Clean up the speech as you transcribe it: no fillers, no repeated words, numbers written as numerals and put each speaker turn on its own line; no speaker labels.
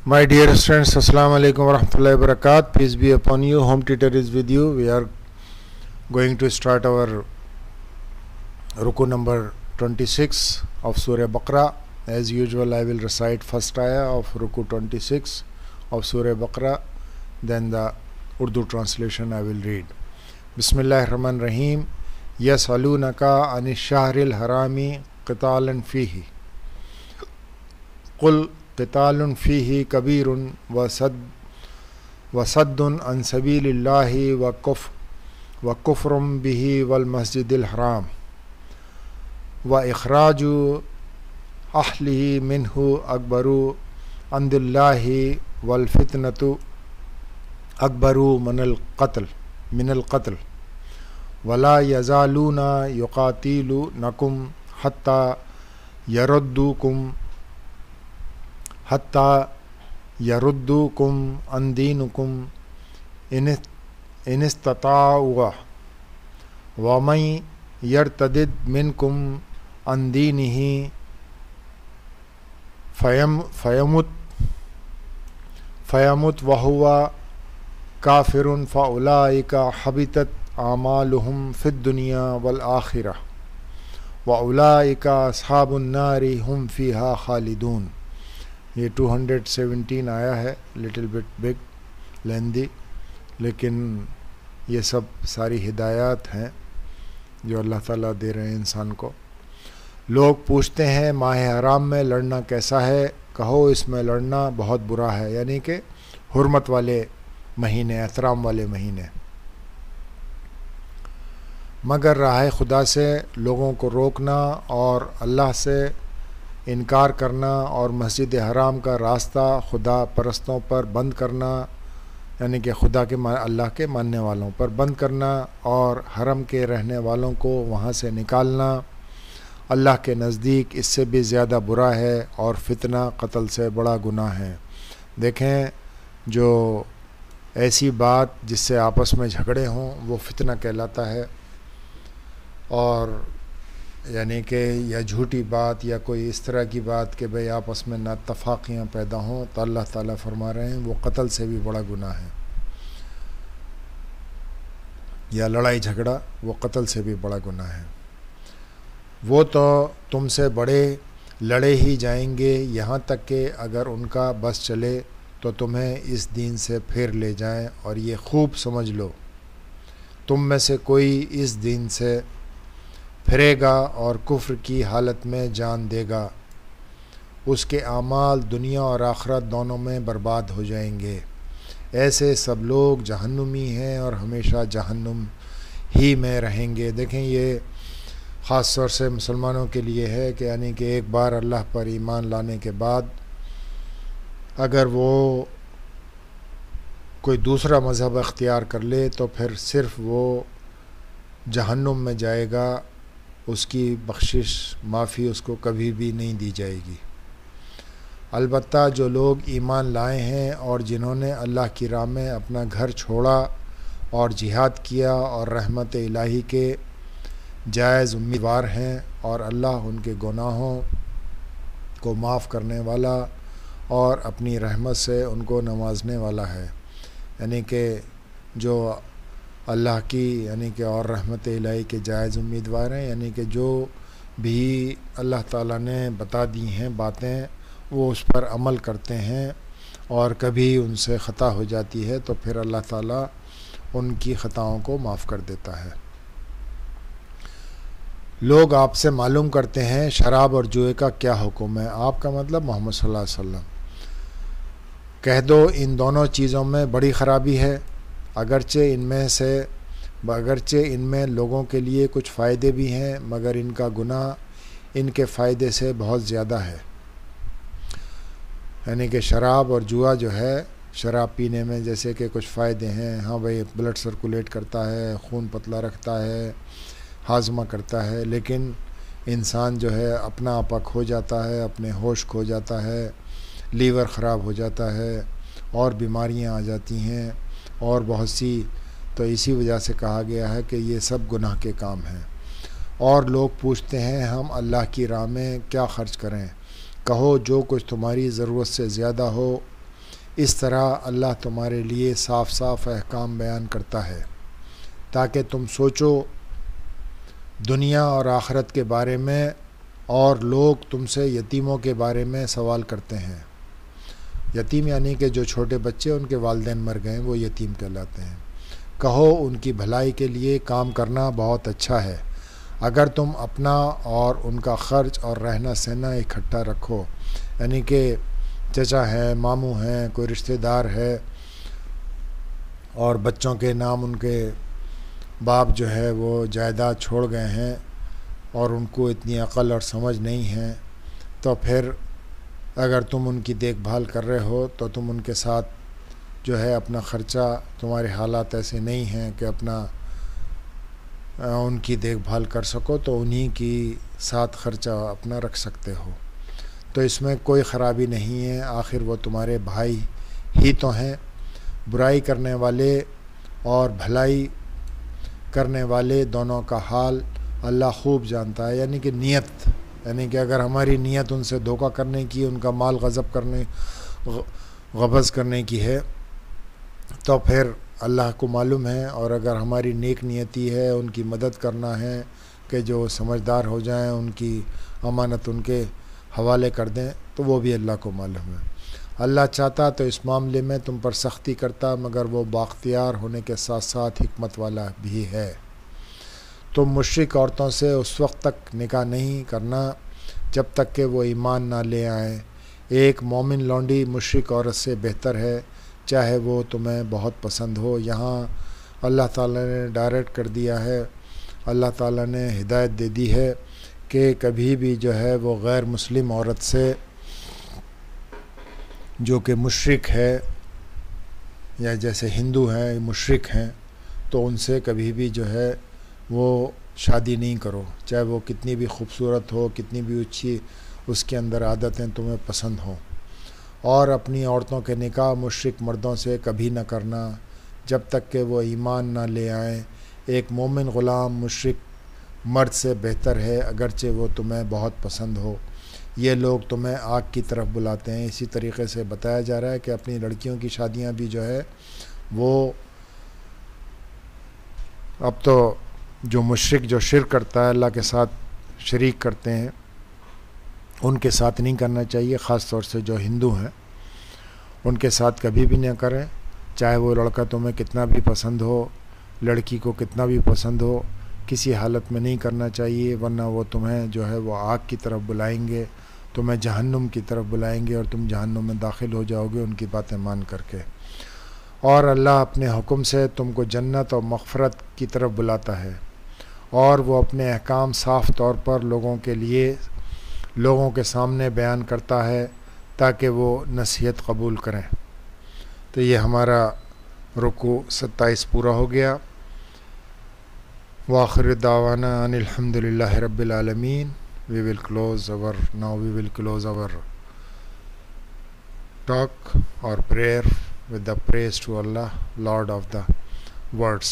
My dear students, Assalamu alaikum wa rahmatullahi wa barakatuh. Peace be upon you. Home tutor is with you. We are going to start our ruku number 26 of Surah Baqarah. As usual, I will recite first ayah of ruku 26 of Surah Baqarah. Then the Urdu translation I will read. Bismillahir Rahmanir Rahim. Yas'alunaka anish shahril harami qitalan fihi. Qul قتال فيه كبير وصد عن سبيل الله وكفر به والمسجد الحرام وإخراج أهله منه أكبر عند الله والفتنة أكبر من القتل ولا يزالون يقاتلونكم حتى يردوكم عن دينكم إن استطاعوا ومن يرتد منكم عن دينه فيمت وهو كافر فأولئك حبطت أعمالهم في الدنيا والآخرة وأولئك أصحاب النار هم فيها خالدون. یہ 217 آیا ہے، لٹل بٹ بگ لیندی، لیکن یہ سب ساری ہدایات ہیں جو اللہ تعالیٰ دے رہے ہیں انسان کو. لوگ پوچھتے ہیں ماہ حرام میں لڑنا کیسا ہے؟ کہو اس میں لڑنا بہت برا ہے، یعنی کہ حرمت والے مہینے، احترام والے مہینے. مگر راہ خدا سے لوگوں کو روکنا اور اللہ سے انکار کرنا اور مسجد حرام کا راستہ خدا پرستوں پر بند کرنا، یعنی کہ اللہ کے ماننے والوں پر بند کرنا، اور حرم کے رہنے والوں کو وہاں سے نکالنا اللہ کے نزدیک اس سے بھی زیادہ برا ہے، اور فتنہ قتل سے بڑا گناہ ہے. دیکھیں، جو ایسی بات جس سے آپس میں جھگڑے ہوں وہ فتنہ کہلاتا ہے، اور یعنی کہ یا جھوٹی بات یا کوئی اس طرح کی بات کہ بھئی آپس میں ناتفاقیاں پیدا ہوں، تو اللہ تعالیٰ فرما رہے ہیں وہ قتل سے بھی بڑا گناہ ہے. یا لڑائی جھگڑا وہ قتل سے بھی بڑا گناہ ہے. وہ تو تم سے بڑے لڑے ہی جائیں گے، یہاں تک کہ اگر ان کا بس چلے تو تمہیں اس دین سے پھیر لے جائیں. اور یہ خوب سمجھ لو، تم میں سے کوئی اس دین سے پھرے گا اور کفر کی حالت میں جان دے گا، اس کے اعمال دنیا اور آخرت دونوں میں برباد ہو جائیں گے. ایسے سب لوگ جہنمی ہیں اور ہمیشہ جہنم ہی میں رہیں گے. دیکھیں، یہ خاص طور سے مسلمانوں کے لیے ہے کہ یعنی کہ ایک بار اللہ پر ایمان لانے کے بعد اگر وہ کوئی دوسرا مذہب اختیار کر لے تو پھر صرف وہ جہنم میں جائے گا، اس کی بخشش معافی اس کو کبھی بھی نہیں دی جائے گی. البتہ جو لوگ ایمان لائے ہیں اور جنہوں نے اللہ کی راہ میں اپنا گھر چھوڑا اور جہاد کیا اور رحمت الہی کے جائز امیدوار ہیں، اور اللہ ان کے گناہوں کو معاف کرنے والا اور اپنی رحمت سے ان کو نوازنے والا ہے. یعنی کہ جو اللہ کی یعنی کہ اور رحمت الہی کے جائز امیدوار ہیں، یعنی کہ جو بھی اللہ تعالیٰ نے بتا دی ہیں باتیں وہ اس پر عمل کرتے ہیں، اور کبھی ان سے خطا ہو جاتی ہے تو پھر اللہ تعالیٰ ان کی خطاؤں کو معاف کر دیتا ہے. لوگ آپ سے معلوم کرتے ہیں شراب اور جوئے کا کیا حکم ہے. آپ کا مطلب محمد صلی اللہ علیہ وسلم. کہہ دو ان دونوں چیزوں میں بڑی خرابی ہے، اگرچہ ان میں لوگوں کے لیے کچھ فائدے بھی ہیں، مگر ان کا گناہ ان کے فائدے سے بہت زیادہ ہے. یعنی کہ شراب اور جوا جو ہے، شراب پینے میں جیسے کہ کچھ فائدے ہیں، ہاں بھائی بلڈ سرکولیٹ کرتا ہے، خون پتلا رکھتا ہے، ہاضمہ کرتا ہے، لیکن انسان جو ہے اپنا آپ کھو جاتا ہے، اپنے ہوش کھو جاتا ہے، لیور خراب ہو جاتا ہے، اور بیماریاں آ جاتی ہیں اور بہت سی. تو اسی وجہ سے کہا گیا ہے کہ یہ سب گناہ کے کام ہیں. اور لوگ پوچھتے ہیں ہم اللہ کی راہ میں کیا خرچ کریں؟ کہو جو کچھ تمہاری ضرورت سے زیادہ ہو اس طرح اللہ تمہارے لیے صاف صاف احکام بیان کرتا ہے تاکہ تم سوچو دنیا اور آخرت کے بارے میں، اور لوگ تم سے یتیموں کے بارے میں سوال کرتے ہیں۔ یتیم یعنی کہ جو چھوٹے بچے ان کے والدین مر گئے وہ یتیم کہلاتے ہیں۔ کہو ان کی بھلائی کے لیے کام کرنا بہت اچھا ہے، اگر تم اپنا اور ان کا خرچ اور رہنا سہنا اکٹھا رکھو، یعنی کہ چچا ہے، ماموں ہیں، کوئی رشتہ دار ہے اور بچوں کے نام ان کے باپ جو ہے وہ جائیداد چھوڑ گئے ہیں اور ان کو اتنی عقل اور سمجھ نہیں ہے، تو پھر اگر تم ان کی دیکھ بھال کر رہے ہو تو تم ان کے ساتھ جو ہے اپنا خرچہ، تمہارے حالات ایسے نہیں ہیں کہ اپنا ان کی دیکھ بھال کر سکو، تو انہی کی ساتھ خرچہ اپنا رکھ سکتے ہو، تو اس میں کوئی خرابی نہیں ہے، آخر وہ تمہارے بھائی ہی تو ہیں۔ برائی کرنے والے اور بھلائی کرنے والے دونوں کا حال اللہ خوب جانتا ہے، یعنی کہ نیت، یعنی کہ اگر ہماری نیت ان سے دھوکہ کرنے کی، ان کا مال قبض کرنے کی ہے تو پھر اللہ کو معلوم ہے، اور اگر ہماری نیک نیتی ہے ان کی مدد کرنا ہے کہ جو سمجھدار ہو جائیں، ان کی امانت ان کے حوالے کر دیں، تو وہ بھی اللہ کو معلوم ہے۔ اللہ چاہتا تو اس معاملے میں تم پر سختی کرتا، مگر وہ بااختیار ہونے کے ساتھ ساتھ حکمت والا بھی ہے۔ تم مشرک عورتوں سے اس وقت تک نکاح نہیں کرنا جب تک کہ وہ ایمان نہ لے آئیں۔ ایک مومن لونڈی مشرک عورت سے بہتر ہے، چاہے وہ تمہیں بہت پسند ہو۔ یہاں اللہ تعالیٰ نے ڈائریکٹ کر دیا ہے، اللہ تعالیٰ نے ہدایت دے دی ہے کہ کبھی بھی جو ہے وہ غیر مسلم عورت سے جو کہ مشرک ہے، یا جیسے ہندو ہیں مشرک ہیں، تو ان سے کبھی بھی جو ہے وہ شادی نہیں کرو، چاہے وہ کتنی بھی خوبصورت ہو، کتنی بھی اچھی اس کے اندر عادتیں تمہیں پسند ہوں۔ اور اپنی عورتوں کے نکاح مشرک مردوں سے کبھی نہ کرنا جب تک کہ وہ ایمان نہ لے آئیں۔ ایک مومن غلام مشرک مرد سے بہتر ہے، اگرچہ وہ تمہیں بہت پسند ہو۔ یہ لوگ تمہیں آگ کی طرف بلاتے ہیں۔ اسی طریقے سے بتایا جا رہا ہے کہ اپنی لڑکیوں کی شادیاں بھی جو ہے وہ اب تو جو مشرک جو شرک کرتا ہے، اللہ کے ساتھ شریک کرتے ہیں، ان کے ساتھ نہیں کرنا چاہیے، خاص طور سے جو ہندو ہیں ان کے ساتھ کبھی بھی نہ کریں، چاہے وہ لڑکا تمہیں کتنا بھی پسند ہو، لڑکی کو کتنا بھی پسند ہو، کسی حالت میں نہیں کرنا چاہیے، ورنہ وہ تمہیں جو ہے وہ آگ کی طرف بلائیں گے، تمہیں جہنم کی طرف بلائیں گے اور تم جہنم میں داخل ہو جاؤ گے ان کی باتیں مان کر کے۔ اور اللہ اپنے حکم سے تم کو جنت اور مغفرت کی طرف بلاتا ہے، اور وہ اپنے احکام صاف طور پر لوگوں کے سامنے بیان کرتا ہے تاکہ وہ نصیحت قبول کریں۔ تو یہ ہمارا رکوع 27 پورا ہو گیا۔ وآخر دعوانا ان الحمد للہ رب العالمین۔ We will close our talk or prayer with the praise to Allah, Lord of the worlds.